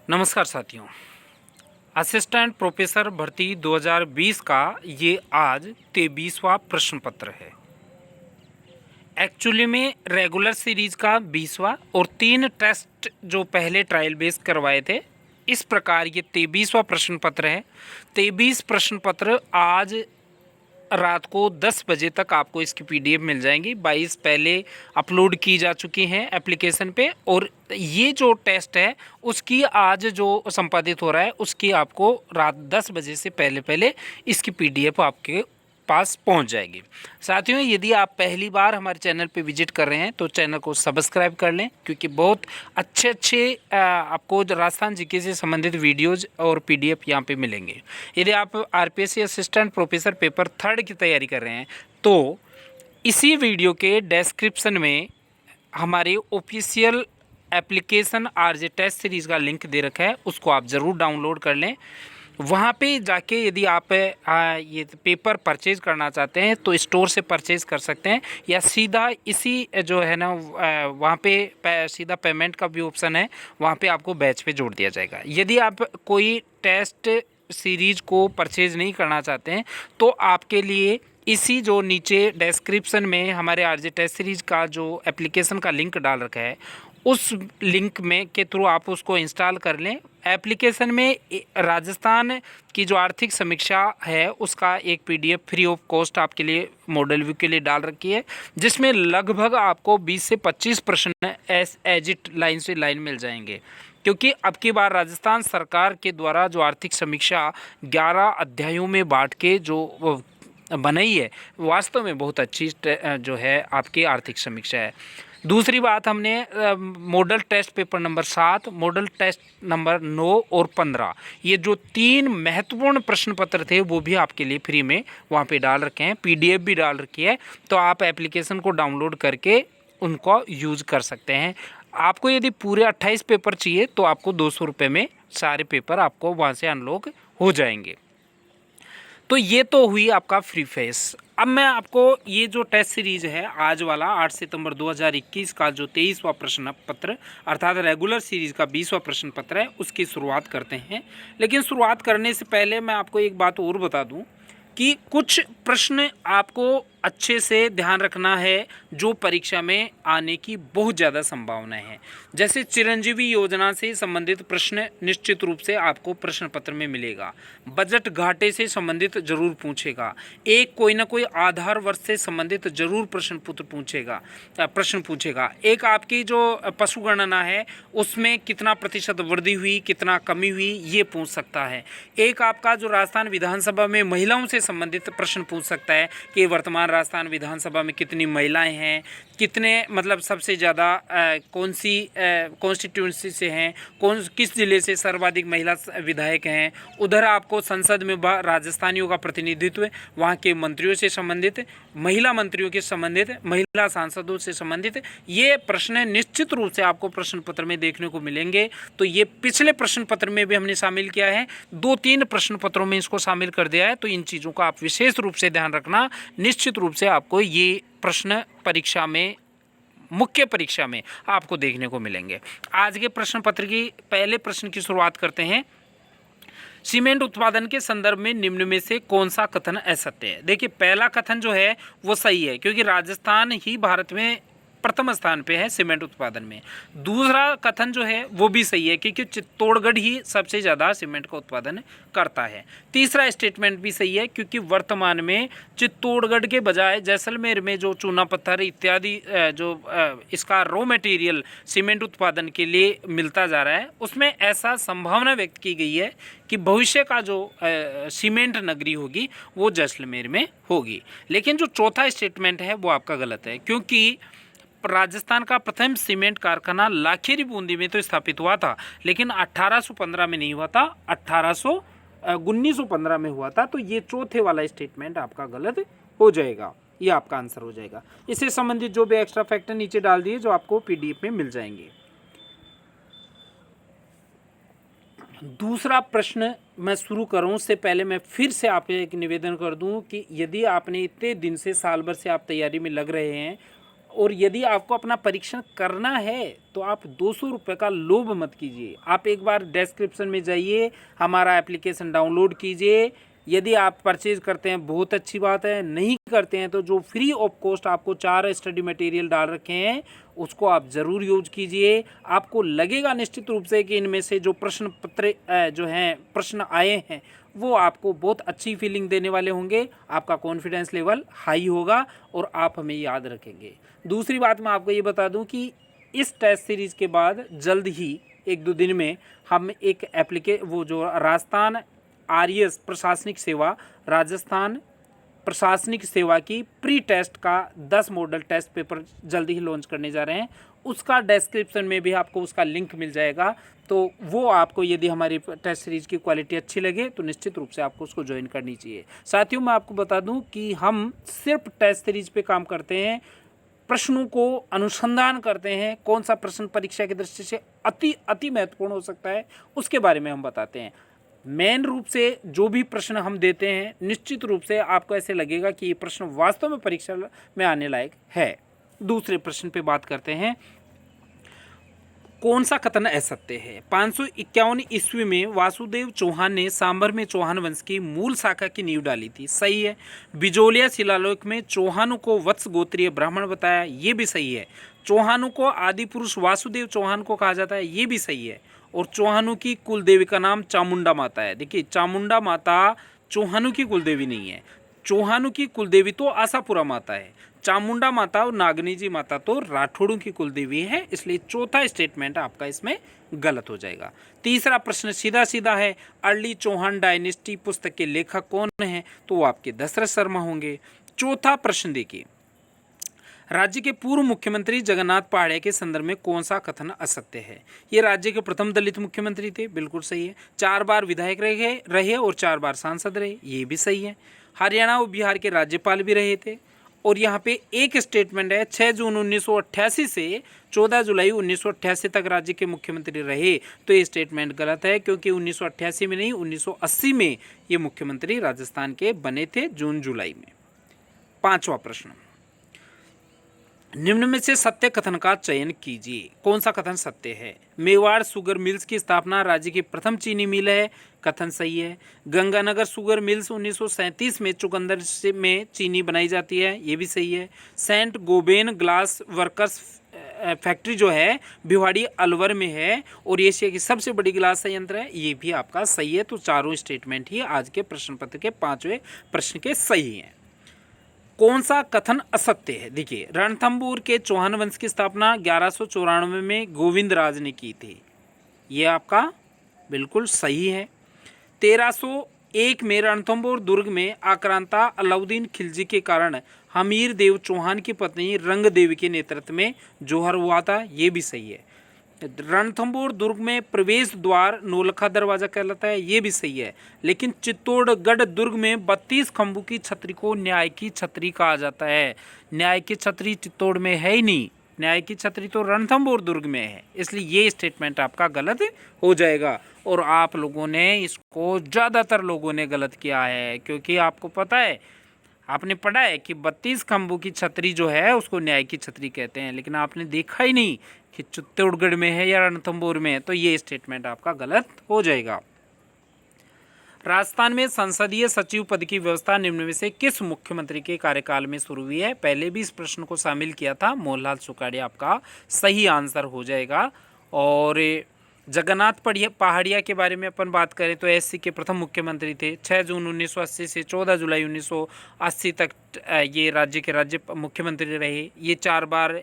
नमस्कार साथियों। Assistant professor भर्ती 2020 का ये आज 23वां प्रश्न पत्र है। एक्चुअली में रेगुलर सीरीज का 20वां और 3 टेस्ट जो पहले ट्रायल बेस करवाए थे, इस प्रकार ये 23वां प्रश्न पत्र है। 23 प्रश्न पत्र आज रात को 10 बजे तक आपको इसकी पीडीएफ मिल जाएंगी। 22 पहले अपलोड की जा चुकी हैं एप्लीकेशन पे, और ये जो टेस्ट है उसकी आज जो संपादित हो रहा है उसकी आपको रात 10 बजे से पहले पहले इसकी पीडीएफ आपके पास पहुंच जाएगी। साथियों, यदि आप पहली बार हमारे चैनल पे विजिट कर रहे हैं तो चैनल को सब्सक्राइब कर लें, क्योंकि बहुत अच्छे आपको राजस्थान जीके से संबंधित वीडियोज़ और पीडीएफ यहाँ पे मिलेंगे। यदि आप आरपीएससी असिस्टेंट प्रोफेसर पेपर 3 की तैयारी कर रहे हैं तो इसी वीडियो के डिस्क्रिप्शन में हमारी official application RJ test series का लिंक दे रखा है, उसको आप ज़रूर डाउनलोड कर लें। वहाँ पे जाके यदि आप ये पेपर परचेज़ करना चाहते हैं तो स्टोर से परचेज़ कर सकते हैं, या सीधा इसी जो है ना वहाँ पे सीधा पेमेंट का भी ऑप्शन है, वहाँ पे आपको बैच पे जोड़ दिया जाएगा। यदि आप कोई टेस्ट सीरीज़ को परचेज़ नहीं करना चाहते हैं तो आपके लिए इसी जो नीचे डिस्क्रिप्शन में हमारे आरजे टेस्ट सीरीज़ का जो एप्लीकेशन का लिंक डाल रखा है, उस लिंक में के थ्रू आप उसको इंस्टॉल कर लें। एप्लीकेशन में राजस्थान की जो आर्थिक समीक्षा है उसका एक पीडीएफ फ्री ऑफ कॉस्ट आपके लिए मॉडल व्यू के लिए डाल रखी है, जिसमें लगभग आपको 20 से 25 प्रश्न एज इट लाइन से लाइन मिल जाएंगे। क्योंकि अब की बार राजस्थान सरकार के द्वारा जो आर्थिक समीक्षा 11 अध्यायों में बांट के जो बनाई है, वास्तव में बहुत अच्छी जो है आपकी आर्थिक समीक्षा है। दूसरी बात, हमने model test paper number 7, model test number 9 और 15, ये जो 3 महत्वपूर्ण प्रश्न पत्र थे वो भी आपके लिए फ्री में वहाँ पे डाल रखे हैं, पीडीएफ भी डाल रखी है। तो आप एप्लीकेशन को डाउनलोड करके उनको यूज़ कर सकते हैं। आपको यदि पूरे 28 पेपर चाहिए तो आपको 200 रुपये में सारे पेपर आपको वहाँ से अनलॉक हो जाएंगे। तो ये तो हुई आपका फ्री फेस। अब मैं आपको ये जो टेस्ट सीरीज है आज वाला 8 सितंबर 2021 का जो 23वां प्रश्न पत्र अर्थात रेगुलर सीरीज का 20वां प्रश्न पत्र है, उसकी शुरुआत करते हैं। लेकिन शुरुआत करने से पहले मैं आपको एक बात और बता दूं कि कुछ प्रश्न आपको अच्छे से ध्यान रखना है जो परीक्षा में आने की बहुत ज़्यादा संभावना है। जैसे चिरंजीवी योजना से संबंधित प्रश्न निश्चित रूप से आपको प्रश्न पत्र में मिलेगा। बजट घाटे से संबंधित जरूर पूछेगा। एक कोई ना कोई आधार वर्ष से संबंधित जरूर प्रश्न पूछेगा। एक आपकी जो पशु गणना है उसमें कितना प्रतिशत वृद्धि हुई, कितना कमी हुई, ये पूछ सकता है। एक आपका जो राजस्थान विधानसभा में महिलाओं से संबंधित प्रश्न पूछ सकता है कि वर्तमान राजस्थान विधानसभा में कितनी महिलाएं हैं, कितने मतलब सबसे ज़्यादा कौन सी कॉन्स्टिट्यूंसी से हैं, किस ज़िले से सर्वाधिक महिला विधायक हैं। उधर आपको संसद में राजस्थानियों का प्रतिनिधित्व, वहाँ के मंत्रियों से संबंधित, महिला मंत्रियों के संबंधित, महिला सांसदों से संबंधित ये प्रश्न निश्चित रूप से आपको प्रश्न पत्र में देखने को मिलेंगे। तो ये पिछले प्रश्न पत्र में भी हमने शामिल किया है, 2-3 प्रश्न पत्रों में इसको शामिल कर दिया है। तो इन चीज़ों का आप विशेष रूप से ध्यान रखना। निश्चित रूप से आपको ये प्रश्न परीक्षा में, मुख्य परीक्षा में आपको देखने को मिलेंगे। आज के प्रश्न पत्र की पहले प्रश्न की शुरुआत करते हैं। सीमेंट उत्पादन के संदर्भ में निम्न में से कौन सा कथन असत्य है? देखिए, पहला कथन जो है वो सही है, क्योंकि राजस्थान ही भारत में प्रथम स्थान पे है सीमेंट उत्पादन में। दूसरा कथन जो है वो भी सही है, क्योंकि चित्तौड़गढ़ ही सबसे ज़्यादा सीमेंट का उत्पादन करता है। तीसरा स्टेटमेंट भी सही है, क्योंकि वर्तमान में चित्तौड़गढ़ के बजाय जैसलमेर में जो चूना पत्थर इत्यादि इसका रॉ मटेरियल सीमेंट उत्पादन के लिए मिलता जा रहा है, उसमें ऐसा संभावना व्यक्त की गई है कि भविष्य का जो सीमेंट नगरी होगी वो जैसलमेर में होगी। लेकिन जो चौथा स्टेटमेंट है वो आपका गलत है, क्योंकि राजस्थान का प्रथम सीमेंट कारखाना लाखेरी बूंदी में तो स्थापित हुआ था, लेकिन 1815 में नहीं हुआ था, 1915 में हुआ था। तो ये चौथे वाला स्टेटमेंट आपका गलत हो जाएगा, ये आपका आंसर हो जाएगा। इससे संबंधित जो भी एक्स्ट्रा फैक्टर नीचे डाल दिए जो आपको पीडीएफ में मिल जाएंगे। दूसरा प्रश्न मैं शुरू करूं उससे पहले मैं फिर से आपसे एक निवेदन कर दूं कि यदि आपने इतने दिन से, साल भर से आप तैयारी में लग रहे हैं और यदि आपको अपना परीक्षण करना है तो आप 200 रुपये का लोभ मत कीजिए। आप एक बार डिस्क्रिप्शन में जाइए, हमारा एप्लीकेशन डाउनलोड कीजिए। यदि आप परचेज करते हैं बहुत अच्छी बात है, नहीं करते हैं तो जो फ्री ऑफ कॉस्ट आपको 4 स्टडी मटेरियल डाल रखे हैं उसको आप ज़रूर यूज कीजिए। आपको लगेगा निश्चित रूप से कि इनमें से जो प्रश्न पत्र जो हैं प्रश्न आए हैं वो आपको बहुत अच्छी फीलिंग देने वाले होंगे। आपका कॉन्फिडेंस लेवल हाई होगा और आप हमें याद रखेंगे। दूसरी बात मैं आपको ये बता दूं कि इस टेस्ट सीरीज़ के बाद जल्द ही 1-2 दिन में हम एक वो जो राजस्थान आरएएस प्रशासनिक सेवा, राजस्थान प्रशासनिक सेवा की प्री टेस्ट का 10 मॉडल टेस्ट पेपर जल्द ही लॉन्च करने जा रहे हैं। उसका डिस्क्रिप्शन में भी आपको उसका लिंक मिल जाएगा। तो वो आपको यदि हमारी टेस्ट सीरीज़ की क्वालिटी अच्छी लगे तो निश्चित रूप से आपको उसको ज्वाइन करनी चाहिए। साथियों, मैं आपको बता दूं कि हम सिर्फ टेस्ट सीरीज पे काम करते हैं, प्रश्नों को अनुसंधान करते हैं, कौन सा प्रश्न परीक्षा की दृष्टि से अति महत्वपूर्ण हो सकता है उसके बारे में हम बताते हैं। मेन रूप से जो भी प्रश्न हम देते हैं निश्चित रूप से आपको ऐसे लगेगा कि ये प्रश्न वास्तव में परीक्षा में आने लायक है। दूसरे प्रश्न पे बात करते हैं, कौन सा कथन असत्य है? 551 ईस्वी में वासुदेव चौहान ने सांभर में चौहान वंश की मूल शाखा की नींव डाली थी, सही है। बिजोलिया शिलालेख में चौहानों को वत्स गोत्रीय ब्राह्मण बताया, ये भी सही है। चौहानों को आदि पुरुष वासुदेव चौहान को कहा जाता है, ये भी सही है। और चौहानों की कुल देवी का नाम चामुंडा माता है। देखिए, चामुंडा माता चौहानों की कुल देवी नहीं है। चौहानों की कुल देवी तो आशापुरा माता है। चामुंडा माता और नागनी जी माता तो राठौड़ों की कुल देवी है, इसलिए चौथा स्टेटमेंट आपका इसमें गलत हो जाएगा। तीसरा प्रश्न सीधा सीधा है, अर्ली चौहान डायनेस्टी पुस्तक के लेखक कौन है? तो वो आपके दशरथ शर्मा होंगे। चौथा प्रश्न देखिए, राज्य के पूर्व मुख्यमंत्री जगन्नाथ पहाड़िया के संदर्भ में कौन सा कथन असत्य है? ये राज्य के प्रथम दलित मुख्यमंत्री थे, बिल्कुल सही है। 4 बार विधायक रहे और 4 बार सांसद रहे, ये भी सही है। हरियाणा और बिहार के राज्यपाल भी रहे थे। और यहाँ पे एक स्टेटमेंट है, 6 जून 1988 से 14 जुलाई 1988 तक राज्य के मुख्यमंत्री रहे, तो ये स्टेटमेंट गलत है, क्योंकि 1988 में नहीं 1980 में ये मुख्यमंत्री राजस्थान के बने थे, जून जुलाई में। 5वां प्रश्न, निम्न में से सत्य कथन का चयन कीजिए। कौन सा कथन सत्य है? मेवाड़ शुगर मिल्स की स्थापना राज्य की प्रथम चीनी मिल है, कथन सही है। गंगानगर शुगर मिल्स 1937 में चुकंदर में चीनी बनाई जाती है, ये भी सही है। Saint Gobain glass workers factory जो है भिवाड़ी अलवर में है और एशिया की सबसे बड़ी गिलास संयंत्र है, ये भी आपका सही है। तो चारों स्टेटमेंट ही आज के प्रश्न पत्र के 5वें प्रश्न के सही हैं। कौन सा कथन असत्य है? देखिए, रणथंबोर के चौहान वंश की स्थापना 1194 में गोविंद राज ने की थी, ये आपका बिल्कुल सही है। 1301 में रणथंबोर दुर्ग में आक्रांता अलाउद्दीन खिलजी के कारण हमीर देव चौहान की पत्नी रंग देवी के नेतृत्व में जोहर हुआ था, ये भी सही है। रणथंबोर दुर्ग में प्रवेश द्वार नौलखा दरवाजा कहलाता है, ये भी सही है। लेकिन चित्तौड़गढ़ दुर्ग में 32 खंभों की छतरी को न्याय की छतरी कहा जाता है। न्याय की छतरी चित्तौड़ में है ही नहीं, न्याय की छतरी तो रणथंबोर दुर्ग में है, इसलिए ये स्टेटमेंट आपका गलत हो जाएगा। और आप लोगों ने इसको, ज़्यादातर लोगों ने गलत किया है, क्योंकि आपको पता है, आपने पढ़ा है कि 32 खंभों की छतरी जो है उसको न्याय की छतरी कहते हैं, लेकिन आपने देखा ही नहीं कि चित्तौड़गढ़ में है या रणथंबोर में है, तो ये स्टेटमेंट आपका गलत हो जाएगा। राजस्थान में संसदीय सचिव पद की व्यवस्था निम्न में से किस मुख्यमंत्री के कार्यकाल में शुरू हुई है? पहले भी इस प्रश्न को शामिल किया था, मोहनलाल सुखाड़िया आपका सही आंसर हो जाएगा। और जगन्नाथ पहाड़िया के बारे में अपन बात करें तो एससी के प्रथम मुख्यमंत्री थे। 6 जून 1980 से 14 जुलाई 1980 तक ये राज्य के राज्य मुख्यमंत्री रहे। ये 4 बार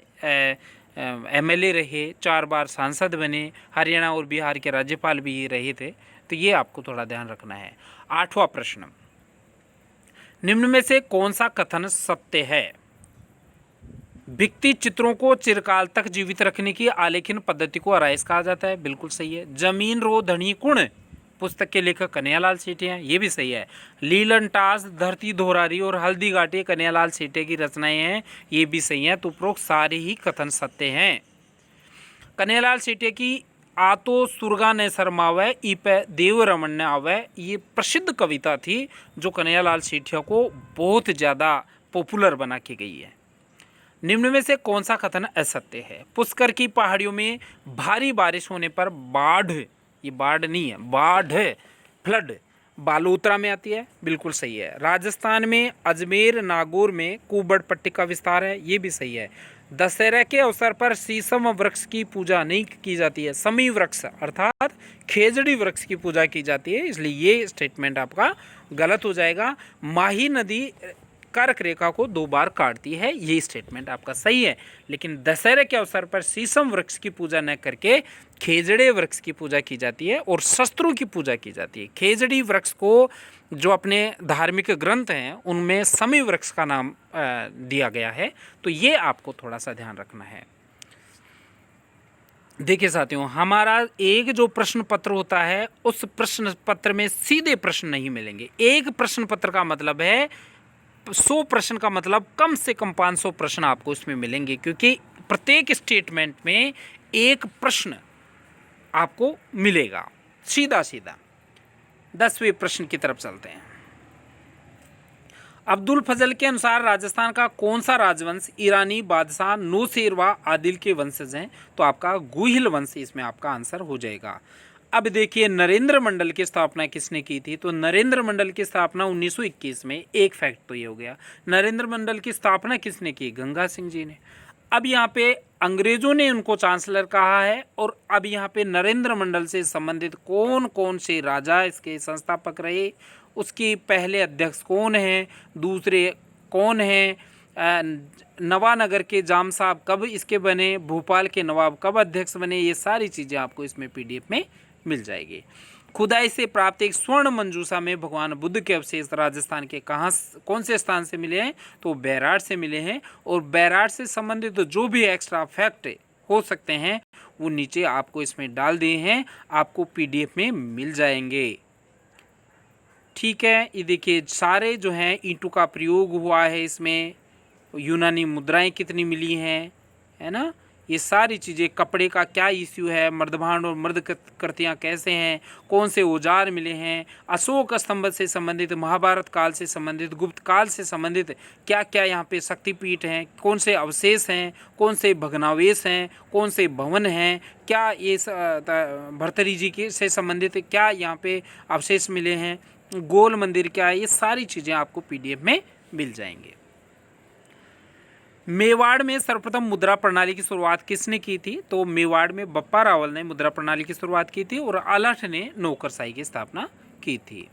एमएलए रहे, 4 बार सांसद बने। हरियाणा और बिहार के राज्यपाल भी ये रहे थे, तो ये आपको थोड़ा ध्यान रखना है। 8वां प्रश्न, निम्न में से कौन सा कथन सत्य है? भित्ति चित्रों को चिरकाल तक जीवित रखने की आलेखन पद्धति को अराइस कहा जाता है, बिल्कुल सही है। जमीन रो धनी कुण पुस्तक के लेखक कन्हैयालाल सेठे हैं, ये भी सही है। लीलन टास, धरती दोहरारी और हल्दी घाटी कन्हैयालाल सेठे की रचनाएं हैं, ये भी सही है। तो उपरोक्त सारे ही कथन सत्य हैं। कन्हैयालाल सेठे की आतो सुरगा ने शर्मावे इपे देव रमन ने आवे, ये प्रसिद्ध कविता थी जो कन्हैयालाल सेठिया को बहुत ज़्यादा पॉपुलर बना के गई है। निम्न में से कौन सा कथन असत्य है? पुष्कर की पहाड़ियों में भारी बारिश होने पर बाढ़, ये बाढ़ नहीं है, बाढ़, फ्लड, बालोतरा में आती है, बिल्कुल सही है। राजस्थान में अजमेर नागौर में कुबड़ पट्टी का विस्तार है, ये भी सही है। दशहरा के अवसर पर शीशम वृक्ष की पूजा नहीं की जाती है, समी वृक्ष अर्थात खेजड़ी वृक्ष की पूजा की जाती है, इसलिए ये स्टेटमेंट आपका गलत हो जाएगा। माही नदी कर्क रेखा को 2 बार काटती है, ये स्टेटमेंट आपका सही है। लेकिन दशहरे के अवसर पर शीशम वृक्ष की पूजा न करके खेजड़े वृक्ष की पूजा की जाती है और शस्त्रों की पूजा की जाती है। खेजड़ी वृक्ष को जो अपने धार्मिक ग्रंथ हैं उनमें समी वृक्ष का नाम दिया गया है, तो ये आपको थोड़ा सा ध्यान रखना है। देखिए साथियों, हमारा एक जो प्रश्न पत्र होता है उस प्रश्न पत्र में सीधे प्रश्न नहीं मिलेंगे। एक प्रश्न पत्र का मतलब है 100 प्रश्न का मतलब कम से कम 500 प्रश्न आपको इसमें मिलेंगे, क्योंकि प्रत्येक स्टेटमेंट में एक प्रश्न आपको मिलेगा सीधा सीधा। 10वें प्रश्न की तरफ चलते हैं। अब्दुल फजल के अनुसार राजस्थान का कौन सा राजवंश ईरानी बादशाह नौशेरवा आदिल के वंशज हैं? तो आपका गुहिल वंश इसमें आपका आंसर हो जाएगा। अब देखिए, नरेंद्र मंडल की स्थापना किसने की थी? तो नरेंद्र मंडल की स्थापना 1921 में। एक फैक्ट तो ये हो गया, नरेंद्र मंडल की स्थापना किसने की? गंगा सिंह जी ने। अब यहाँ पे अंग्रेजों ने उनको चांसलर कहा है, और अब यहाँ पे नरेंद्र मंडल से संबंधित कौन कौन से राजा इसके संस्थापक रहे, उसकी पहले अध्यक्ष कौन हैं, दूसरे कौन हैं, नवानगर के जाम साहब कब इसके बने, भोपाल के नवाब कब अध्यक्ष बने, ये सारी चीज़ें आपको इसमें पीडीएफ में मिल जाएगी। खुदाई से प्राप्त एक स्वर्ण मंजूषा में भगवान बुद्ध के अवशेष राजस्थान के कौन से स्थान से मिले हैं? तो बैराट से मिले हैं। और बैराट से संबंधित जो भी एक्स्ट्रा फैक्ट हो सकते हैं वो नीचे आपको इसमें डाल दिए हैं, आपको पीडीएफ में मिल जाएंगे। ठीक है, ये देखिए सारे जो हैं ईंटों का प्रयोग हुआ है इसमें, यूनानी मुद्राएं कितनी मिली हैं, है ना, ये सारी चीज़ें, कपड़े का क्या इश्यू है, मर्दभांड और मर्द कृतियाँ कैसे हैं, कौन से औजार मिले हैं, अशोक स्तंभ से संबंधित, महाभारत काल से संबंधित, गुप्त काल से संबंधित क्या क्या यहाँ पे शक्तिपीठ हैं, कौन से अवशेष हैं, कौन से भग्नावशेष हैं, कौन से भवन हैं, क्या ये भर्तृहरि जी के से संबंधित क्या यहाँ पे अवशेष मिले हैं, गोल मंदिर क्या है, ये सारी चीज़ें आपको पीडीएफ में मिल जाएंगे। मेवाड़ में सर्वप्रथम मुद्रा प्रणाली की शुरुआत किसने की थी? तो मेवाड़ में बप्पा रावल ने मुद्रा प्रणाली की शुरुआत की थी और अलठ ने नौकरशाही की स्थापना की थी।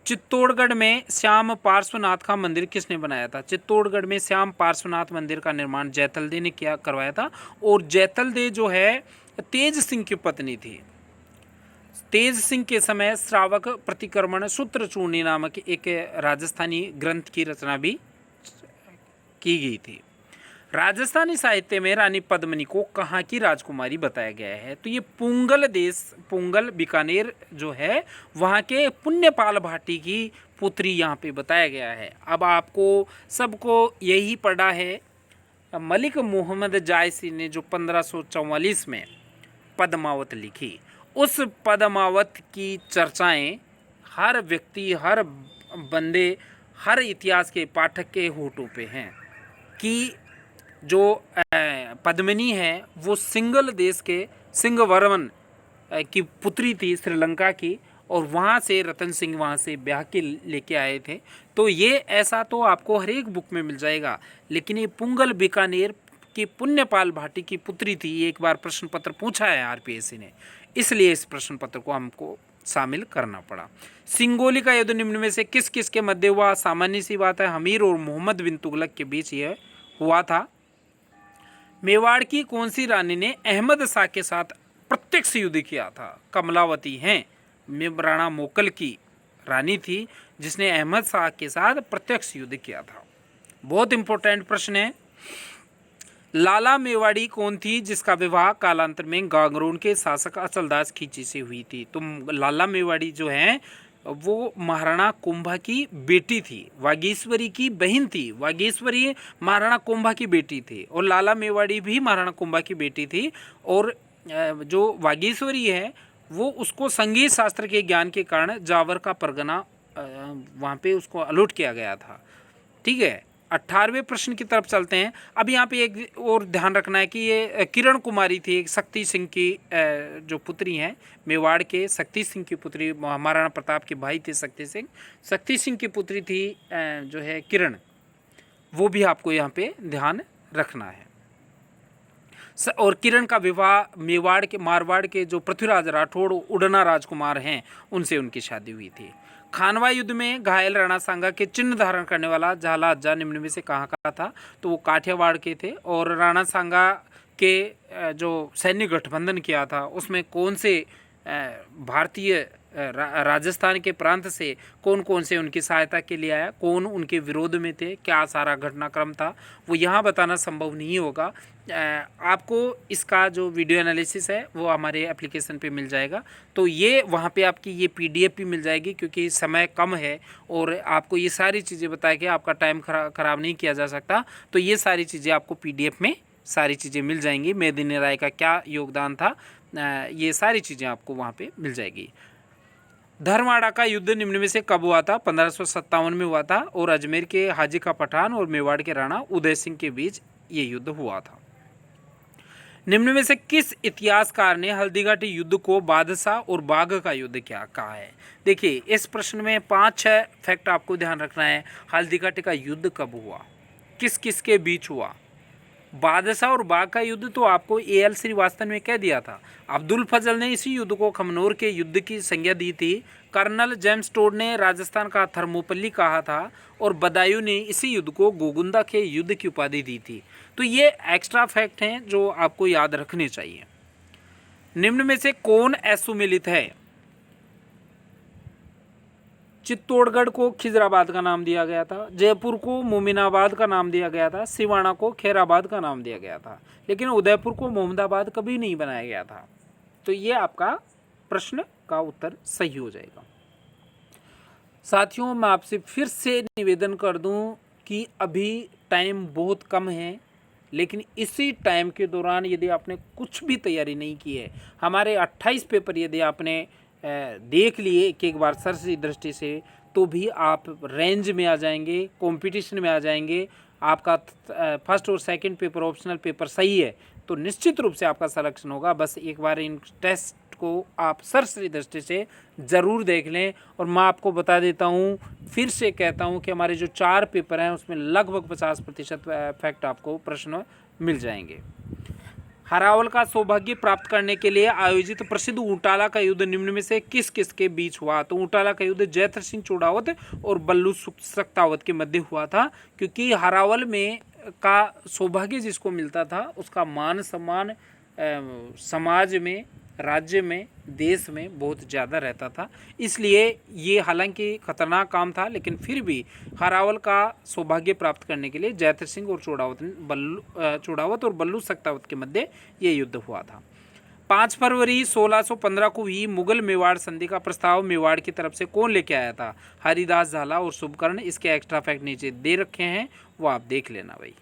चित्तौड़गढ़ में श्याम पार्श्वनाथ का मंदिर किसने बनाया था? चित्तौड़गढ़ में श्याम पार्श्वनाथ मंदिर का निर्माण जैतलदे ने क्या करवाया था, और जैतलदे जो है तेज सिंह की पत्नी थी। तेज सिंह के समय श्रावक प्रतिक्रमण सूत्र चूर्णी नामक एक राजस्थानी ग्रंथ की रचना भी की गई थी। राजस्थानी साहित्य में रानी पद्मिनी को कहाँ की राजकुमारी बताया गया है? तो ये पुंगल देश, पुंगल बीकानेर जो है वहाँ के पुण्यपाल भाटी की पुत्री यहाँ पे बताया गया है। अब आपको सबको यही पढ़ा है, मलिक मोहम्मद जायसी ने जो 1544 में पद्मावत लिखी, उस पद्मावत की चर्चाएं हर व्यक्ति, हर बंदे, हर इतिहास के पाठक के होठों पे हैं कि जो पद्मिनी है वो सिंगल देश के सिंहवर्मन की पुत्री थी, श्रीलंका की, और वहाँ से रतन सिंह वहाँ से ब्याह के लेके आए थे। तो ये ऐसा तो आपको हर एक बुक में मिल जाएगा, लेकिन ये पुंगल बीकानेर की पुण्यपाल भाटी की पुत्री थी। ये एक बार प्रश्न पत्र पूछा है आरपीएससी ने, इसलिए इस प्रश्न पत्र को हमको शामिल करना पड़ा। सिंगोली का युद्ध निम्न में से किस किस के मध्य हुआ? सामान्य सी बात है, हमीर और मोहम्मद बिन तुगलक के बीच यह हुआ था। मेवाड़ की कौन सी रानी ने अहमद शाह के साथ प्रत्यक्ष युद्ध किया था? कमलावती हैं, राणा मोकल की रानी थी जिसने अहमद शाह के साथ प्रत्यक्ष युद्ध किया था। बहुत इंपॉर्टेंट प्रश्न है। लाला मेवाड़ी कौन थी जिसका विवाह कालांतर में गांगरोन के शासक अचलदास खींची से हुई थी? तो लाला मेवाड़ी जो है वो महाराणा कुंभा की बेटी थी, वागीश्वरी की बहन थी। वागीश्वरी महाराणा कुंभा की बेटी थी और लाला मेवाड़ी भी महाराणा कुंभा की बेटी थी। और जो वागीश्वरी है वो उसको संगीत शास्त्र के ज्ञान के कारण जावर का परगना वहाँ पे उसको अलॉट किया गया था। ठीक है, 18वें प्रश्न की तरफ चलते हैं। अब यहाँ पे एक और ध्यान रखना है कि ये किरण कुमारी थी, एक शक्ति सिंह की जो पुत्री हैं, मेवाड़ के शक्ति सिंह की पुत्री, महाराणा प्रताप के भाई थे शक्ति सिंह की पुत्री थी जो है किरण, वो भी आपको यहाँ पे ध्यान रखना है। और किरण का विवाह मेवाड़ के मारवाड़ के जो पृथ्वीराज राठौड़ उड़ना राजकुमार हैं उनसे उनकी शादी हुई थी। खानवा युद्ध में घायल राणा सांगा के चिन्ह धारण करने वाला झालाजा निम्न में से कहाँ का था? तो वो काठियावाड़ के थे। और राणा सांगा के जो सैन्य गठबंधन किया था उसमें कौन से भारतीय राजस्थान के प्रांत से कौन कौन से उनकी सहायता के लिए आया, कौन उनके विरोध में थे, क्या सारा घटनाक्रम था, वो यहाँ बताना संभव नहीं होगा। आपको इसका जो वीडियो एनालिसिस है वो हमारे एप्लीकेशन पे मिल जाएगा। तो ये वहाँ पे आपकी ये PDF भी मिल जाएगी, क्योंकि समय कम है और आपको ये सारी चीज़ें बताया कि आपका टाइम ख़राब नहीं किया जा सकता। तो ये सारी चीज़ें आपको PDF में सारी चीज़ें मिल जाएंगी। मेदिनी राय का क्या योगदान था, ये सारी चीज़ें आपको वहाँ पे मिल जाएगी। धर्मवाड़ा का युद्ध निम्न में से कब हुआ था? 1557 में हुआ था। और अजमेर के हाजी का पठान और मेवाड़ के राणा उदय सिंह के बीच ये युद्ध हुआ था। निम्न में से किस इतिहासकार ने हल्दीघाटी युद्ध को बादशाह और बाघ का युद्ध क्या कहा है? देखिए, इस प्रश्न में 5-6 फैक्ट आपको ध्यान रखना है। हल्दीघाटी का युद्ध कब हुआ, किस किस के बीच हुआ, बादशाह और बाघ का युद्ध तो आपको AL श्रीवास्तव ने कह दिया था। अब्दुल फजल ने इसी युद्ध को खमनोर के युद्ध की संज्ञा दी थी। कर्नल जेम्स टोड ने राजस्थान का थर्मोपल्ली कहा था। और बदायूं ने इसी युद्ध को गोगुंदा के युद्ध की उपाधि दी थी। तो ये एक्स्ट्रा फैक्ट हैं जो आपको याद रखने चाहिए। निम्न में से कौन असुमेलित है? चित्तौड़गढ़ को खिजराबाद का नाम दिया गया था, जयपुर को मोमिनाबाद का नाम दिया गया था, सिवाना को खैराबाद का नाम दिया गया था, लेकिन उदयपुर को मोहम्मदाबाद कभी नहीं बनाया गया था। तो ये आपका प्रश्न का उत्तर सही हो जाएगा। साथियों, मैं आपसे फिर से निवेदन कर दूं कि अभी टाइम बहुत कम है, लेकिन इसी टाइम के दौरान यदि आपने कुछ भी तैयारी नहीं की है, हमारे 28 पेपर यदि आपने देख लिए एक बार सरसरी दृष्टि से, तो भी आप रेंज में आ जाएंगे, कंपटीशन में आ जाएंगे। आपका फर्स्ट और सेकंड पेपर ऑप्शनल पेपर सही है तो निश्चित रूप से आपका सिलेक्शन होगा। बस एक बार इन टेस्ट को आप सरसरी दृष्टि से ज़रूर देख लें। और मैं आपको बता देता हूँ, फिर से कहता हूँ कि हमारे जो 4 पेपर हैं उसमें लगभग 50% फैक्ट आपको प्रश्न मिल जाएंगे। हरावल का सौभाग्य प्राप्त करने के लिए आयोजित प्रसिद्ध ऊंटाला का युद्ध निम्न में से किस किस के बीच हुआ? तो ऊंटाला का युद्ध जयद्रथ सिंह चोड़ावत और बल्लू सख्तावत के मध्य हुआ था, क्योंकि हरावल में का सौभाग्य जिसको मिलता था उसका मान सम्मान समाज में, राज्य में, देश में बहुत ज़्यादा रहता था। इसलिए ये हालांकि खतरनाक काम था, लेकिन फिर भी हरावल का सौभाग्य प्राप्त करने के लिए जयद्रथ सिंह और चोड़ावत और बल्लू सख्तावत के मध्य ये युद्ध हुआ था। 5 फरवरी 1615 को ही मुगल मेवाड़ संधि का प्रस्ताव मेवाड़ की तरफ से कौन लेके आया था? हरिदास झाला और शुभकर्ण। इसके एक्स्ट्रा फैक्ट नीचे दे रखे हैं, वो आप देख लेना भाई।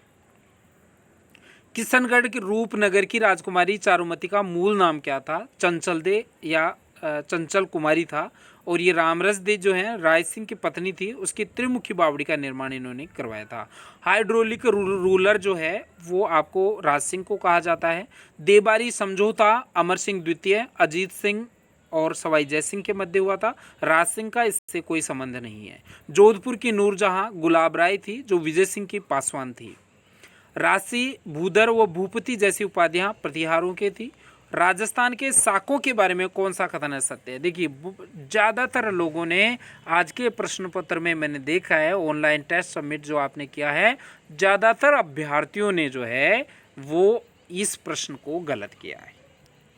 किशनगढ़ के रूपनगर की राजकुमारी चारुमती का मूल नाम क्या था? चंचल दे या चंचल कुमारी था। और ये रामरस दे जो है राय सिंह की पत्नी थी, उसकी त्रिमुखी बावड़ी का निर्माण इन्होंने करवाया था। हाइड्रोलिक रूलर जो है वो आपको राज सिंह को कहा जाता है। देबारी समझौता अमर सिंह द्वितीय, अजीत सिंह और सवाई जय सिंह के मध्य हुआ था। राज सिंह का इससे कोई संबंध नहीं है। जोधपुर की नूरजहां गुलाब राय थी, जो विजय सिंह की पासवान थी। राशि, भूधर व भूपति जैसी उपाधियां प्रतिहारों के थी। राजस्थान के साकों के बारे में कौन सा कथन सत्य है? देखिए, ज़्यादातर लोगों ने आज के प्रश्न पत्र में मैंने देखा है, ऑनलाइन टेस्ट सबमिट जो आपने किया है, ज़्यादातर अभ्यर्थियों ने जो है वो इस प्रश्न को गलत किया है।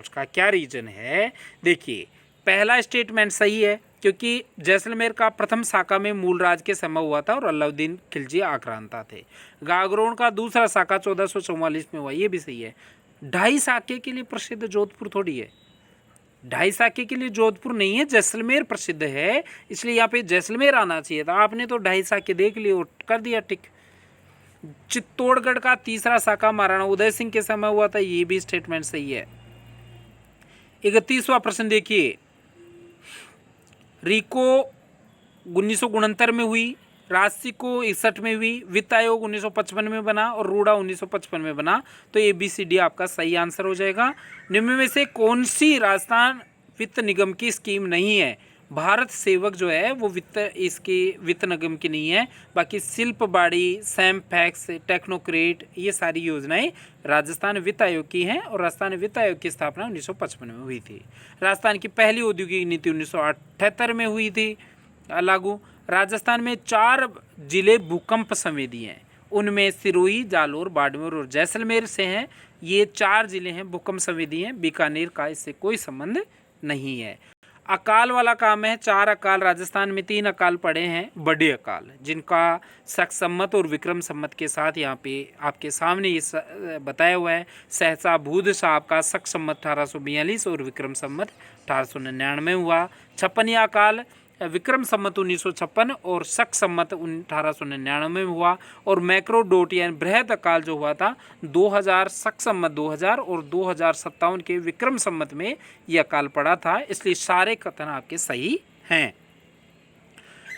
उसका क्या रीज़न है? देखिए, पहला स्टेटमेंट सही है, क्योंकि जैसलमेर का प्रथम साका में मूलराज के समय हुआ था और अलाउद्दीन खिलजी आक्रांता थे। गागरोन का दूसरा साका 1444 में हुआ, ये भी सही है। 2.5 साके के लिए प्रसिद्ध जोधपुर थोड़ी है, 2.5 साके के लिए जोधपुर नहीं है, जैसलमेर प्रसिद्ध है, इसलिए यहाँ पे जैसलमेर आना चाहिए था। आपने तो 2.5 साके देख लिए और कर दिया टिक। चित्तौड़गढ़ का तीसरा साका महाराणा उदय सिंह के समय हुआ था, ये भी स्टेटमेंट सही है। 31वां प्रश्न देखिए, रिको 1969 में हुई, राशि को 61 में हुई, वित्त आयोग 1955 में बना और रूडा 1955 में बना। तो ABCD आपका सही आंसर हो जाएगा। निम्न में से कौन सी राजस्थान वित्त निगम की स्कीम नहीं है? भारत सेवक जो है वो वित्त निगम की नहीं है। बाकी शिल्पबाड़ी, सैमफैक्स, टेक्नोक्रेट, ये सारी योजनाएं राजस्थान वित्त आयोग की हैं और राजस्थान वित्त आयोग की स्थापना 1955 में हुई थी। राजस्थान की पहली औद्योगिक नीति 1978 में हुई थी लागू। राजस्थान में 4 जिले भूकंप संवेदी हैं, उनमें सिरोही, जालोर, बाड़मेर और जैसलमेर से हैं। ये 4 जिले हैं भूकंप संवेदी हैं। बीकानेर का इससे कोई संबंध नहीं है। अकाल वाला काम है। 4 अकाल राजस्थान में, 3 अकाल पड़े हैं बड़े अकाल, जिनका शक सम्मत और विक्रम सम्मत के साथ यहाँ पे आपके सामने ये बताया हुआ है। सहसा बूध साहब का शक सम्मत 1842 और विक्रम सम्मत 1899 हुआ। 56 अकाल विक्रम सम्मत 1956 और शक सम्मत 1899 में हुआ। और मैक्रोडोट यानी बृहद अकाल जो हुआ था 2000 शक सम्मत 2000 और 2057 के विक्रम सम्मत में यह अकाल पड़ा था। इसलिए सारे कथन आपके सही हैं।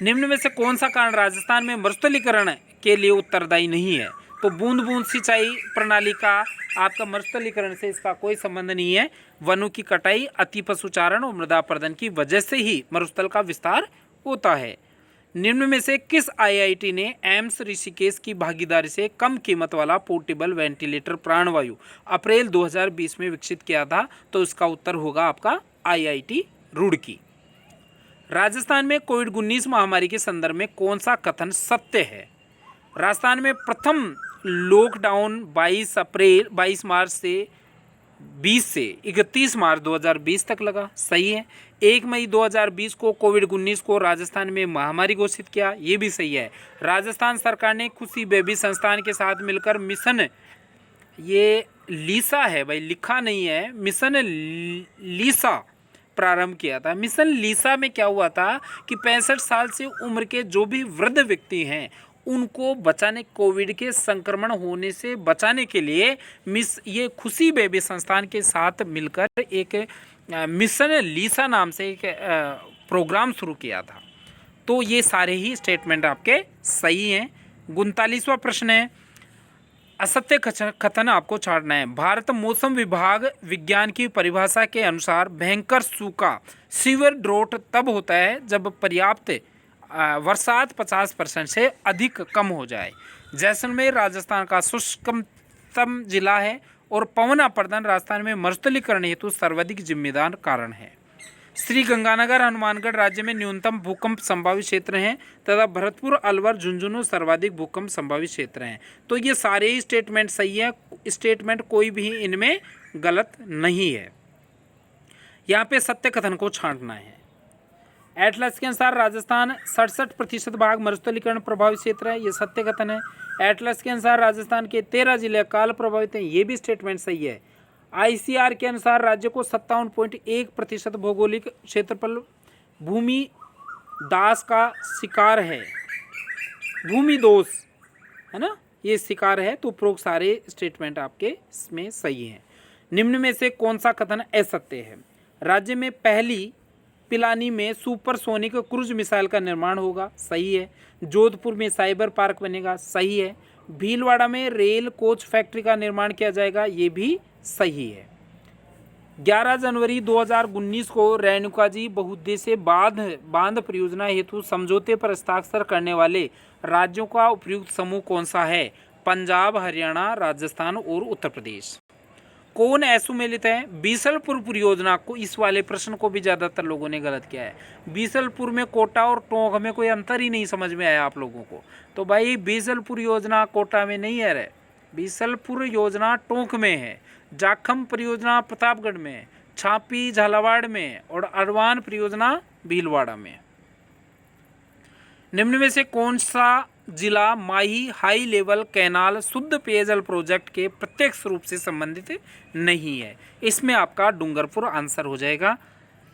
निम्न में से कौन सा कारण राजस्थान में मरुस्थलीकरण के लिए उत्तरदायी नहीं है? तो बूंद बूंद सिंचाई प्रणाली का आपका मरुस्थलीकरण से इसका कोई संबंध नहीं है। वनों की कटाई, अति पशुचारण और मृदा अपरदन की वजह से ही मरुस्थल का विस्तार होता है। निम्न में से किस IIT ने एम्स ऋषिकेश की भागीदारी से कम कीमत वाला पोर्टेबल वेंटिलेटर प्राणवायु अप्रैल 2020 में विकसित किया था? तो इसका उत्तर होगा आपका IIT रुड़की। राजस्थान में कोविड-19 महामारी के संदर्भ में कौन सा कथन सत्य है? राजस्थान में प्रथम लॉकडाउन 22 मार्च से 31 मार्च 2020 तक लगा। सही है। 1 मई 2020 को कोविड-19 को राजस्थान में महामारी घोषित किया। ये भी सही है। राजस्थान सरकार ने खुशी बेबी संस्थान के साथ मिलकर मिशन, ये लीसा है भाई, लिखा नहीं है, मिशन लीसा प्रारंभ किया था। मिशन लीसा में क्या हुआ था कि 65 साल से उम्र के जो भी वृद्ध व्यक्ति हैं उनको बचाने, कोविड के संक्रमण होने से बचाने के लिए ये खुशी बेबी संस्थान के साथ मिलकर एक मिशन लीसा नाम से एक प्रोग्राम शुरू किया था। तो ये सारे ही स्टेटमेंट आपके सही हैं। 39वां प्रश्न है, असत्य कथन आपको छाड़ना है। भारत मौसम विभाग विज्ञान की परिभाषा के अनुसार भयंकर सूखा सीवियर ड्रॉट तब होता है जब पर्याप्त बरसात 50% से अधिक कम हो जाए। जैसलमेर राजस्थान का शुष्कतम जिला है और पवन अपरदन राजस्थान में मरुस्थलीकरण हेतु सर्वाधिक जिम्मेदार कारण है। श्री गंगानगर हनुमानगढ़ राज्य में न्यूनतम भूकंप संभावित क्षेत्र हैं तथा भरतपुर, अलवर, झुंझुनू सर्वाधिक भूकंप संभावित क्षेत्र हैं। तो ये सारे ही स्टेटमेंट सही है। स्टेटमेंट कोई भी इनमें गलत नहीं है। यहाँ पे सत्य कथन को छांटना है। एटलस के अनुसार राजस्थान 67% भाग मरुस्थलीकरण प्रभावित क्षेत्र है। ये सत्य कथन है। एटलस के अनुसार राजस्थान के 13 जिले काल प्रभावित हैं। ये भी स्टेटमेंट सही है। ICR के अनुसार राज्य को 57.1% भौगोलिक क्षेत्रफल भूमि दास का शिकार है। भूमि दोष है ना, ये शिकार है। तो उपरोक्त सारे स्टेटमेंट आपके इसमें सही हैं। निम्न में से कौन सा कथन असत्य है? राज्य में पहली पिलानी में सुपरसोनिक क्रूज मिसाइल का निर्माण होगा। सही है। जोधपुर में साइबर पार्क बनेगा। सही है। भीलवाड़ा में रेल कोच फैक्ट्री का निर्माण किया जाएगा। ये भी सही है। 11 जनवरी 2019 को रेणुकाजी बहुउद्देशीय बांध परियोजना हेतु समझौते पर हस्ताक्षर करने वाले राज्यों का उपयुक्त समूह कौन सा है? पंजाब, हरियाणा, राजस्थान और उत्तर प्रदेश। कौन असुमेलित है? बीसलपुर परियोजना को, इस वाले प्रश्न को भी ज़्यादातर लोगों ने गलत किया है। बीसलपुर में कोटा और टोंक में कोई अंतर ही नहीं समझ में आया आप लोगों को। तो भाई बीसलपुर योजना कोटा में नहीं है रे, बीसलपुर योजना टोंक में है। जाखम परियोजना प्रतापगढ़ में है, छापी झालावाड़ में और अरवान परियोजना भीलवाड़ा में। निम्न में से कौन सा जिला माही हाई लेवल कैनाल शुद्ध पेयजल प्रोजेक्ट के प्रत्यक्ष रूप से संबंधित नहीं है? इसमें आपका डूंगरपुर आंसर हो जाएगा।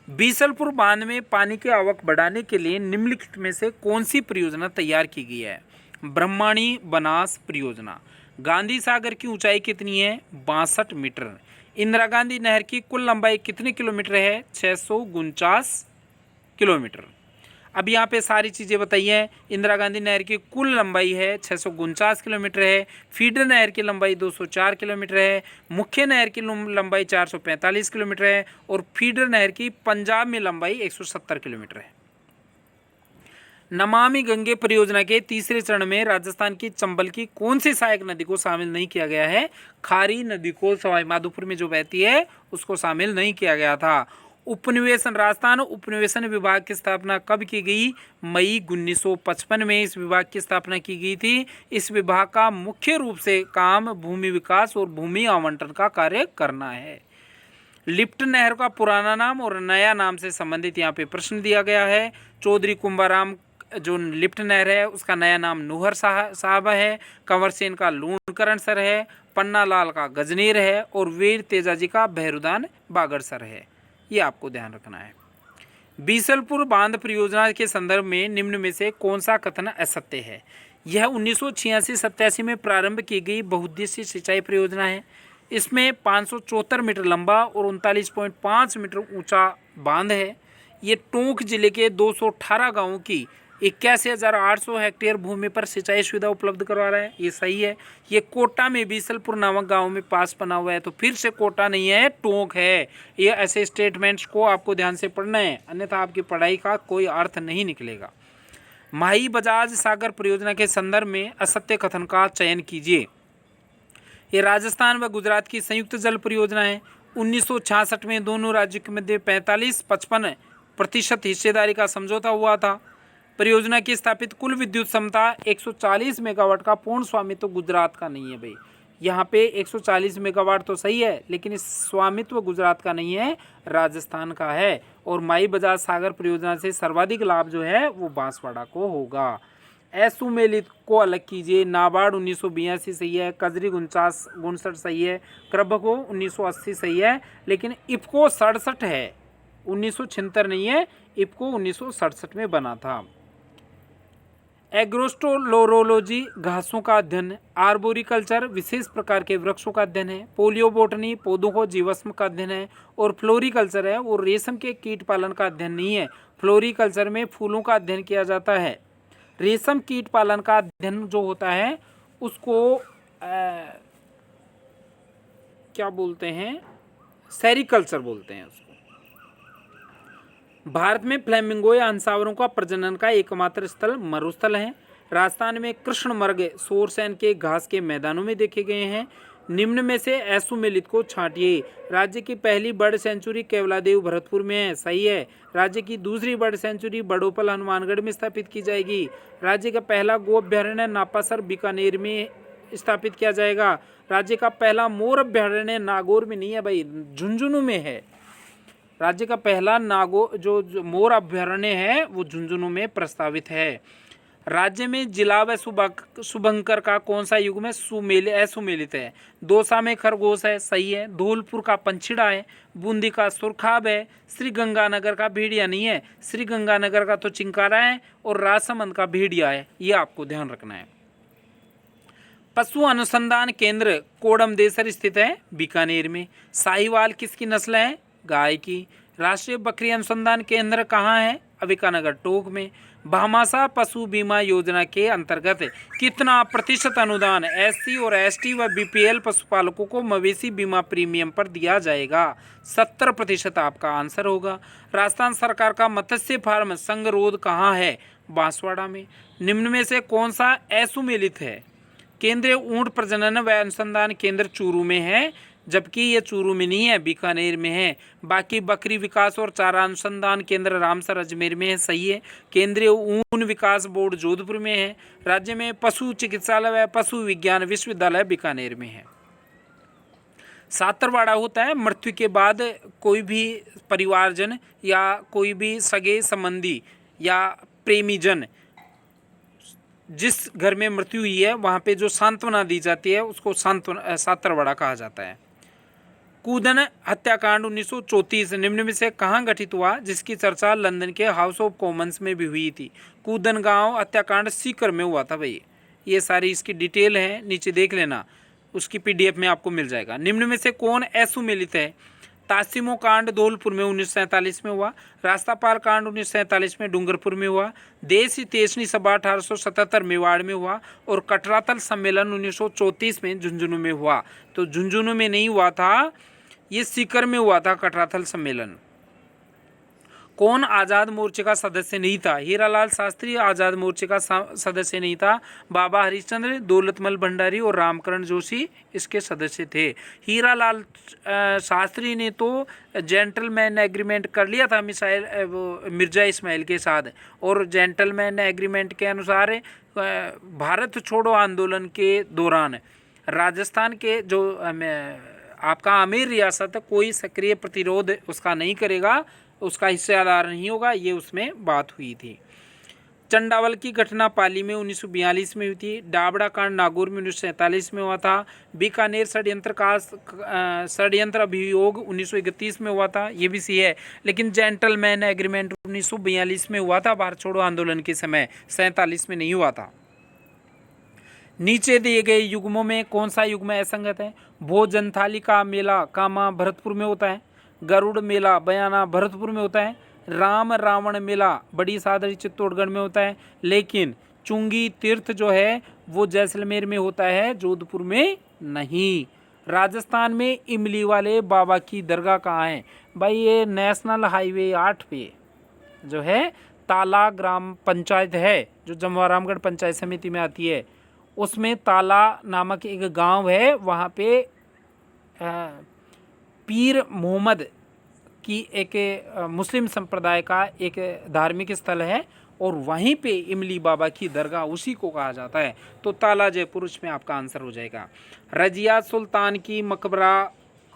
बीसलपुर बांध में पानी की आवक बढ़ाने के लिए निम्नलिखित में से कौन सी परियोजना तैयार की गई है? ब्रह्मणी बनास परियोजना। गांधी सागर की ऊंचाई कितनी है? 62 मीटर। इंदिरा गांधी नहर की कुल लंबाई कितने किलोमीटर है? 649 किलोमीटर। अब यहाँ पे सारी चीज़ें बताई हैं। इंदिरा गांधी नहर की कुल लंबाई है 649 किलोमीटर है, फीडर नहर की लंबाई 204 किलोमीटर है, मुख्य नहर की लंबाई 445 किलोमीटर है और फीडर नहर की पंजाब में लंबाई 170 किलोमीटर है। नमामि गंगे परियोजना के तीसरे चरण में राजस्थान की चंबल की कौन सी सहायक नदी को शामिल नहीं किया गया है? खारी नदी को सवाई माधोपुर में जो बहती है उसको शामिल नहीं किया गया था। उपनिवेशन, राजस्थान उपनिवेशन विभाग की स्थापना कब की गई? मई 1955 में इस विभाग की स्थापना की गई थी। इस विभाग का मुख्य रूप से काम भूमि विकास और भूमि आवंटन का कार्य करना है। लिफ्ट नहर का पुराना नाम और नया नाम से संबंधित यहाँ पे प्रश्न दिया गया है। चौधरी कुंभाराम जो लिफ्ट नहर है उसका नया नाम नूहर साहब है, कंवर सेन का लूणकरणसर है, पन्ना लाल का गजनेर है और वीर तेजाजी का बहरुदान बागड़सर है। ये आपको ध्यान रखना है। बीसलपुर बांध परियोजना के संदर्भ में निम्न में से कौन सा कथन असत्य है? यह 1986-87 में प्रारंभ की गई बहुउद्देशीय सिंचाई परियोजना है। इसमें 574 मीटर लंबा और 39.5 मीटर ऊंचा बांध है। ये टोंक जिले के 218 गांवों की 81,800 हेक्टेयर भूमि पर सिंचाई सुविधा उपलब्ध करवा रहा है। ये सही है। ये कोटा में बीसलपुर नामक गांव में पास बना हुआ है, तो फिर से कोटा नहीं है, टोंक है। ये ऐसे स्टेटमेंट्स को आपको ध्यान से पढ़ना है, अन्यथा आपकी पढ़ाई का कोई अर्थ नहीं निकलेगा। माही बजाज सागर परियोजना के संदर्भ में असत्य कथन का चयन कीजिए। ये राजस्थान व गुजरात की संयुक्त जल परियोजना है। 1966 में दोनों राज्यों के मध्य 45-55% हिस्सेदारी का समझौता हुआ था। परियोजना की स्थापित कुल विद्युत क्षमता 140 मेगावाट का पूर्ण स्वामित्व गुजरात का नहीं है भाई। यहाँ पे 140 मेगावाट तो सही है, लेकिन इस स्वामित्व गुजरात का नहीं है, राजस्थान का है। और माई बजाज सागर परियोजना से सर्वाधिक लाभ जो है वो बांसवाड़ा को होगा। एसुमेलित को अलग कीजिए। नाबार्ड 1982 सही है, कजरी 59 सही है, क्रबको 1980 सही है, लेकिन इफको 67 है, 1976 नहीं है। इफको 1967 में बना था। एग्रोस्टोलोरोलॉजी घासों का अध्ययन, आर्बोरिकल्चर विशेष प्रकार के वृक्षों का अध्ययन है, पोलियोबोटनी पौधों को जीवाश्म का अध्ययन है और फ्लोरिकल्चर है वो रेशम के कीट पालन का अध्ययन नहीं है। फ्लोरिकल्चर में फूलों का अध्ययन किया जाता है। रेशम कीट पालन का अध्ययन जो होता है उसको क्या बोलते हैं? सेरिकल्चर बोलते हैं उसको। भारत में फ्लेमिंगो या हंसावरों का प्रजनन का एकमात्र स्थल मरुस्थल है। राजस्थान में कृष्णमर्ग सोरसैन के घास के मैदानों में देखे गए हैं। निम्न में से एसुमेलित को छांटिए। राज्य की पहली बर्ड सेंचुरी केवलादेव भरतपुर में है, सही है। राज्य की दूसरी बर्ड सेंचुरी बड़ोपल हनुमानगढ़ में स्थापित की जाएगी। राज्य का पहला गो अभ्यारण्य नापासर बीकानेर में स्थापित किया जाएगा। राज्य का पहला मोर अभ्यारण्य नागौर में नहीं है भाई, झुंझुनू में है। राज्य का पहला जो मोर अभ्यारण्य है वो झुंझुनू में प्रस्तावित है। राज्य में जिला व शुभंकर का कौन सा युग्म है? असुमेलित है। दौसा में खरगोश है, सही है। धौलपुर का पंछिड़ा है, बूंदी का सुरखाब है, श्री गंगानगर का भेड़िया नहीं है, श्री गंगानगर का तो चिंकारा है और राजसमंद का भेड़िया है। ये आपको ध्यान रखना है। पशु अनुसंधान केंद्र कोडमदेसर स्थित है, बीकानेर में। साहिवाल किसकी नस्ल है? गाय की। राष्ट्रीय बकरी अनुसंधान केंद्र कहाँ है? अविकानगर टोक में। भामाशाह पशु बीमा योजना के अंतर्गत कितना प्रतिशत अनुदान एससी और एसटी व बीपीएल पशुपालकों को मवेशी बीमा प्रीमियम पर दिया जाएगा? 70% आपका आंसर होगा। राजस्थान सरकार का मत्स्य फार्म संगरोध कहाँ है? बांसवाड़ा में। निम्न में से कौन सा असुमेलित है? केंद्रीय ऊंट प्रजनन व अनुसंधान केंद्र चूरू में है, जबकि ये चूरू में नहीं है, बीकानेर में है। बाकी बकरी विकास और चारा अनुसंधान केंद्र रामसर अजमेर में है, सही है। केंद्रीय ऊन विकास बोर्ड जोधपुर में है। राज्य में पशु चिकित्सालय व पशु विज्ञान विश्वविद्यालय बीकानेर में है। सातरवाड़ा होता है मृत्यु के बाद कोई भी परिवारजन या कोई भी सगे संबंधी या प्रेमीजन जिस घर में मृत्यु हुई है वहाँ पे जो सांत्वना दी जाती है उसको सातरवाड़ा कहा जाता है। कूदन हत्याकांड 1934 निम्न में से कहाँ घटित हुआ, जिसकी चर्चा लंदन के हाउस ऑफ कॉमन्स में भी हुई थी? कूदन गांव हत्याकांड सीकर में हुआ था भाई। ये सारी इसकी डिटेल है, नीचे देख लेना, उसकी पीडीएफ में आपको मिल जाएगा। निम्न में से कौन असुमेलित है? तासिमो कांड धौलपुर में 1947 में हुआ। रास्तापाल कांड 1947 में डूंगरपुर में हुआ। देश की 23वीं सभा 1877 मेवाड़ में हुआ। और कटरातल सम्मेलन 1934 में झुंझुनू में हुआ। तो झुंझुनू में नहीं हुआ था, ये सीकर में हुआ था कटरातल सम्मेलन। कौन आज़ाद मोर्चे का सदस्य नहीं था? हीरालाल शास्त्री आज़ाद मोर्चे का सदस्य नहीं था। बाबा हरिश्चंद्र, दौलतमल भंडारी और रामकरण जोशी इसके सदस्य थे। हीरालाल शास्त्री ने तो जेंटलमैन एग्रीमेंट कर लिया था मिर्जा इस्माइल के साथ, और जेंटलमैन एग्रीमेंट के अनुसार भारत छोड़ो आंदोलन के दौरान राजस्थान के जो आपका आमेर रियासत कोई सक्रिय प्रतिरोध उसका नहीं करेगा, उसका हिस्सेदार नहीं होगा, ये उसमें बात हुई थी। चंडावल की घटना पाली में 1942 में हुई थी। डाबड़ा कांड नागौर में 1947 में हुआ था। बीकानेर षड्यंत्र अभियोग 1931 में हुआ था, ये भी सही है। लेकिन जेंटलमैन एग्रीमेंट 1942 में हुआ था, भारत छोड़ो आंदोलन के समय, 47 में नहीं हुआ था। नीचे दिए गए युग्मों में कौन सा युग्म असंगत है? भोजनथाली का मेला कामा भरतपुर में होता है। गरुड़ मेला बयाना भरतपुर में होता है। राम रावण मेला बड़ी सादरी चित्तौड़गढ़ में होता है। लेकिन चुंगी तीर्थ जो है वो जैसलमेर में होता है, जोधपुर में नहीं। राजस्थान में इमली वाले बाबा की दरगाह कहाँ है? भाई ये नेशनल हाईवे 8 पे जो है ताला ग्राम पंचायत है, जो जमवारामगढ़ पंचायत समिति में आती है, उसमें ताला नामक एक गांव है। वहाँ पे पीर मोहम्मद की एक मुस्लिम संप्रदाय का एक धार्मिक स्थल है, और वहीं पे इमली बाबा की दरगाह उसी को कहा जाता है। तो ताला जयपुर में आपका आंसर हो जाएगा। रजिया सुल्तान की मकबरा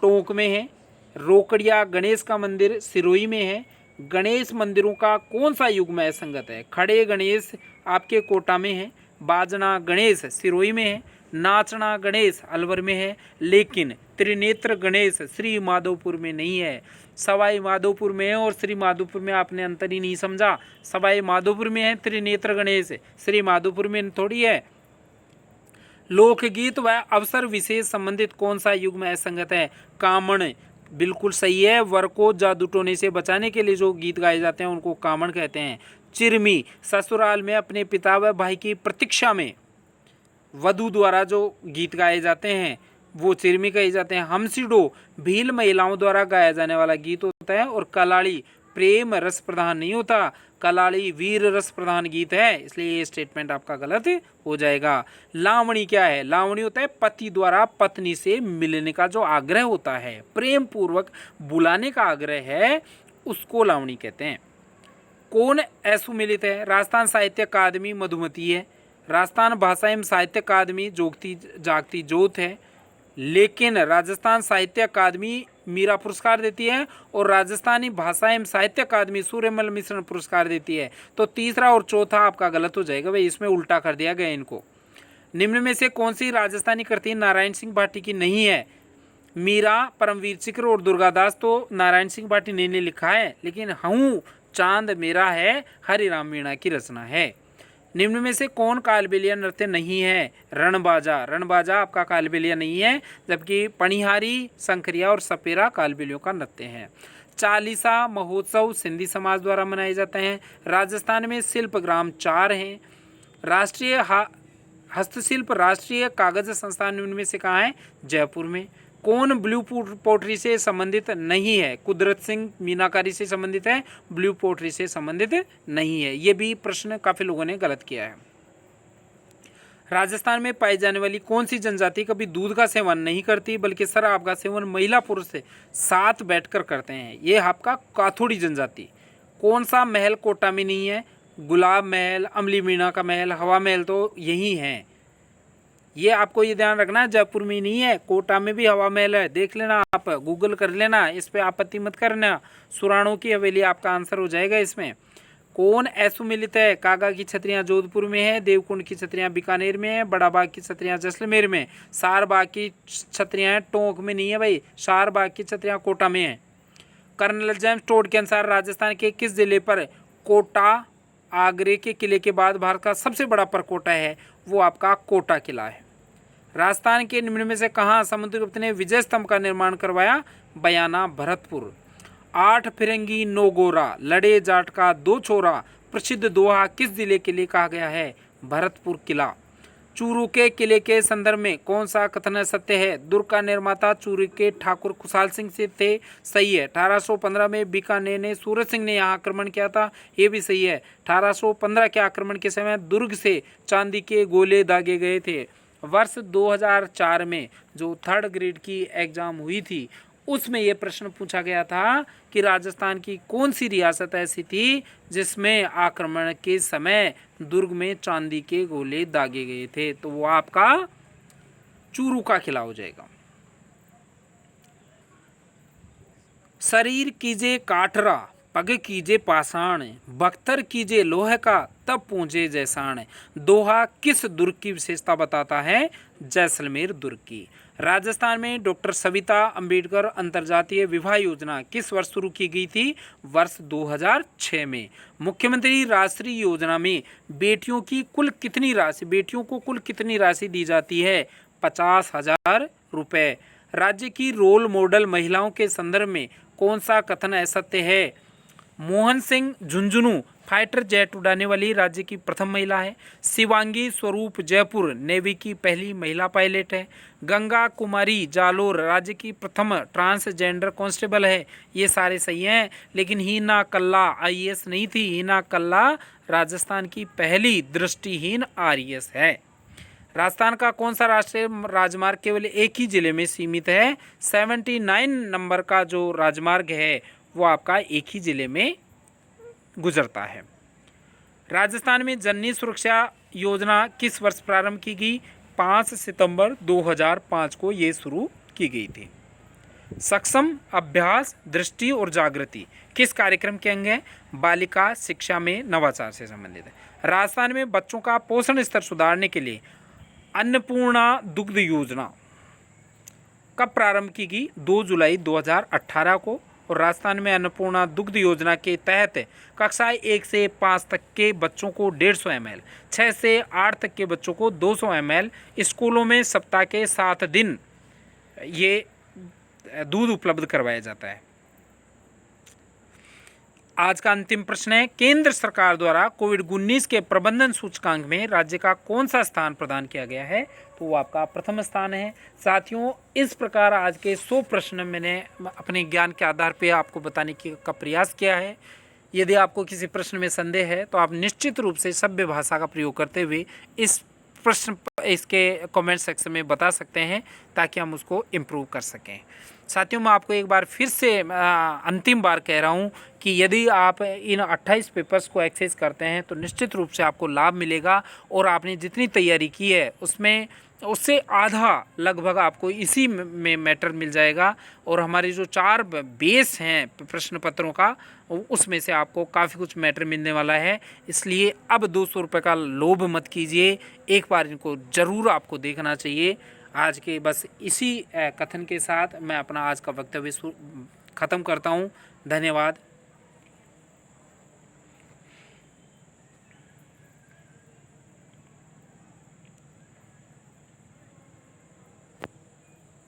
टोंक में है। रोकड़िया गणेश का मंदिर सिरोही में है। गणेश मंदिरों का कौन सा युग्म है संगत है? खड़े गणेश आपके कोटा में है। बाजना गणेश सिरोही में है। नाचना गणेश अलवर में है। लेकिन त्रिनेत्र गणेश श्री माधोपुर में नहीं है, सवाई माधोपुर में है। और श्री माधोपुर में आपने अंतर ही नहीं समझा, सवाई माधोपुर में है त्रिनेत्र गणेश, श्री माधोपुर में थोड़ी है। लोकगीत व अवसर विशेष संबंधित कौन सा युग्म असंगत है? कामण बिल्कुल सही है। वर को जादू टोने से बचाने के लिए जो गीत गाए जाते हैं उनको कामण कहते हैं। चिरमी ससुराल में अपने पिता व भाई की प्रतीक्षा में वधू द्वारा जो गीत गाए जाते हैं वो चिरमी कहे जाते हैं। हमसिडो भील महिलाओं द्वारा गाया जाने वाला गीत होता है। और कलाड़ी प्रेम रस प्रधान नहीं होता, कलाड़ी वीर रस प्रधान गीत है, इसलिए ये स्टेटमेंट आपका गलत हो जाएगा। लावणी क्या है? लावणी होता है पति द्वारा पत्नी से मिलने का जो आग्रह होता है, प्रेम पूर्वक बुलाने का आग्रह है, उसको लावणी कहते हैं। कौन असुमिलित है? राजस्थान साहित्य अकादमी मधुमती है। राजस्थान भाषा एवं साहित्य अकादमी जोगती जागती जोत है। लेकिन राजस्थान साहित्य अकादमी मीरा पुरस्कार देती है, और राजस्थानी भाषा एवं साहित्य अकादमी सूर्यमल मिश्रण पुरस्कार देती है। तो तीसरा और चौथा आपका गलत हो जाएगा भाई, इसमें उल्टा कर दिया गया इनको। निम्न में से कौन सी राजस्थानी कृति नारायण सिंह भाटी की नहीं है? मीरा, परमवीर चिक्र और दुर्गादास तो नारायण सिंह भाटी ने लिखा है, लेकिन हूँ चांद मेरा है हरिराम मीणा की रचना है। निम्न में से कौन कालबेलिया नृत्य नहीं है? रणबाजा, रणबाजा आपका कालबेलिया नहीं है, जबकि पणिहारी, शंखरिया और सपेरा कालबेलियों का नृत्य है। चालीसा महोत्सव सिंधी समाज द्वारा मनाए जाते हैं। राजस्थान में शिल्पग्राम 4 हैं। राष्ट्रीय हस्तशिल्प राष्ट्रीय कागज संस्थान निम्न में से कहाँ है? जयपुर में। कौन ब्लू पोट्री से संबंधित नहीं है? कुदरत सिंह मीनाकारी से संबंधित है, ब्लू पोट्री से संबंधित नहीं है। ये भी प्रश्न काफी लोगों ने गलत किया है। राजस्थान में पाई जाने वाली कौन सी जनजाति कभी दूध का सेवन नहीं करती, बल्कि शराब का सेवन महिला पुरुष से साथ बैठकर करते हैं? ये आपका काथोड़ी जनजाति। कौन सा महल कोटा में नहीं है? गुलाब महल, अमली मीणा का महल, हवा महल तो यही है। ये आपको ये ध्यान रखना है, जयपुर में नहीं है, कोटा में भी हवा महल है, देख लेना, आप गूगल कर लेना, इस पे आपत्ति मत करना। सुराणों की हवेली आपका आंसर हो जाएगा इसमें। कौन असुमिलित है? कागा की छतरियाँ जोधपुर में है, देवकुंड की छतरियाँ बीकानेर में है, बड़ा बाग की छतरियाँ जैसलमेर में, सार बाग की छतरियाँ टोंक में नहीं है भाई, सार बाग की छतरियाँ कोटा में है। कर्नल जेम्स टोड के अनुसार राजस्थान के किस जिले पर कोटा आगरे के किले के बाद भारत का सबसे बड़ा परकोटा है? वो आपका कोटा किला है। राजस्थान के निम्न में से कहाँ समुद्रगुप्त ने विजय स्तंभ का निर्माण करवाया? बयाना भरतपुर। 8 फिरंगी 9 गोरा, लड़े जाट का 2 छोरा, प्रसिद्ध दोहा किस जिले के लिए कहा गया है? भरतपुर किला। चूरू के किले के संदर्भ में कौन सा कथन सत्य है? दुर्ग का निर्माता चूरू के ठाकुर खुशहाल सिंह से थे, सही है। 1815 में बीकानेर ने सूरज सिंह ने यहाँ आक्रमण किया था, ये भी सही है। 1815 के आक्रमण के समय दुर्ग से चांदी के गोले दागे गए थे। वर्ष 2004 में जो 3rd ग्रेड की एग्जाम हुई थी उसमें यह प्रश्न पूछा गया था कि राजस्थान की कौन सी रियासत ऐसी थी जिसमें आक्रमण के समय दुर्ग में चांदी के गोले दागे गए थे, तो वो आपका चूरू का किला हो जाएगा। शरीर कीजे काठरा, पग कीजे पाषाण, बख्तर कीजे लोहे का, तब पूंजे जैसाण। दोहा किस दुर्ग की विशेषता बताता है? जैसलमेर दुर्ग की। राजस्थान में डॉक्टर सविता अंबेडकर अंतर्जातीय विवाह योजना किस वर्ष शुरू की गई थी? वर्ष 2006 में। मुख्यमंत्री राष्ट्रीय योजना में बेटियों को कुल कितनी राशि दी जाती है? 50,000 रुपये। राज्य की रोल मॉडल महिलाओं के संदर्भ में कौन सा कथन असत्य है? मोहन सिंह झुंझुनू फाइटर जेट उड़ाने वाली राज्य की प्रथम महिला है। शिवांगी स्वरूप जयपुर नेवी की पहली महिला पायलट है। गंगा कुमारी जालोर राज्य की प्रथम ट्रांसजेंडर कांस्टेबल है। ये सारे सही हैं, लेकिन हीना कल्ला IAS नहीं थी। हीना कल्ला राजस्थान की पहली दृष्टिहीन RAS है। राजस्थान का कौन सा राष्ट्रीय राजमार्ग केवल एक ही जिले में सीमित है? 79 नंबर का जो राजमार्ग है वो आपका एक ही जिले में गुजरता है। राजस्थान में जननी सुरक्षा योजना किस वर्ष प्रारंभ की गई? 5 सितंबर 2005 को ये शुरू की गई थी। सक्षम, अभ्यास, दृष्टि और जागृति किस कार्यक्रम के अंग है? बालिका शिक्षा में नवाचार से संबंधित है। राजस्थान में बच्चों का पोषण स्तर सुधारने के लिए अन्नपूर्णा दुग्ध योजना कब प्रारंभ की गई? 2 जुलाई 2018 को। और राजस्थान में अन्नपूर्णा दुग्ध योजना के तहत कक्षा 1 से 5 तक के बच्चों को 150 ml, 6 से 8 तक के बच्चों को 200 ml स्कूलों में सप्ताह के 7 दिन ये दूध उपलब्ध करवाया जाता है। आज का अंतिम प्रश्न है, केंद्र सरकार द्वारा कोविड-19 के प्रबंधन सूचकांक में राज्य का कौन सा स्थान प्रदान किया गया है? तो वो आपका प्रथम स्थान है। साथियों, इस प्रकार आज के 100 प्रश्न मैंने अपने ज्ञान के आधार पर आपको बताने का प्रयास किया है। यदि आपको किसी प्रश्न में संदेह है तो आप निश्चित रूप से सभ्य भाषा का प्रयोग करते हुए इस प्रश्न इसके कमेंट सेक्शन में बता सकते हैं ताकि हम उसको इम्प्रूव कर सकें। साथियों, मैं आपको एक बार फिर से अंतिम बार कह रहा हूं कि यदि आप इन 28 पेपर्स को एक्सेस करते हैं तो निश्चित रूप से आपको लाभ मिलेगा और आपने जितनी तैयारी की है उससे आधा लगभग आपको इसी में मैटर मिल जाएगा। और हमारे जो 4 बेस हैं प्रश्न पत्रों का उसमें से आपको काफ़ी कुछ मैटर मिलने वाला है। इसलिए अब 200 रुपये का लोभ मत कीजिए, एक बार इनको ज़रूर आपको देखना चाहिए। आज के बस इसी कथन के साथ मैं अपना आज का वक्तव्य ख़त्म करता हूँ। धन्यवाद।